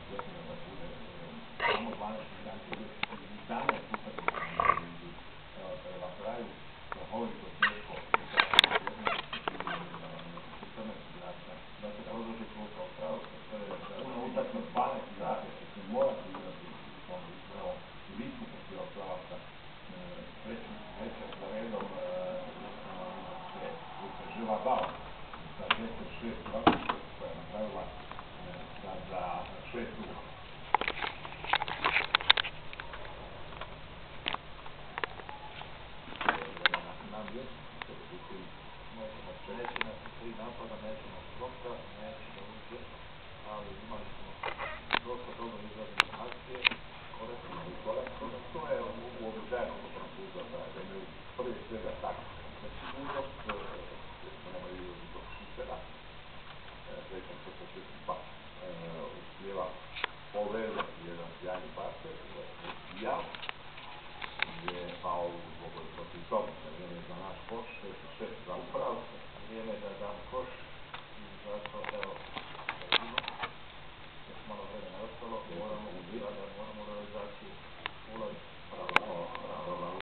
sjetimo da bude samo 12 migranti, 17 utakmica na televiziji na kraju, strahovito teško, 14 igrača, da se produži klupa, upravo ste, to je puno utakmica, 12 igrača će se morati igrati u tom upravo ritmu protiv Australaca. Treća za redom se Živa Bao sa 10-6 koja je napravila sada 6 druga. Nam je, možemo preći na 3 napada, nećemo Skopta, nećemo uđe, ali imali smo dosta dobro izrađene akcije, korektno i korektno. To je uobičajeno kod Francuza, da imaju prvi svega taktičnu sigurnost, da nemaju do šutera. Srećam se sa Šestima uspjeva povezati jedan sjajni parter, ja, gdje je faul zbog protiv toga, vrijeme je za naš koš, 6-6 za upravo, vrijeme je da damo koš i zato, evo, još malo vremena ostalo, moramo realizaciju ulaziti.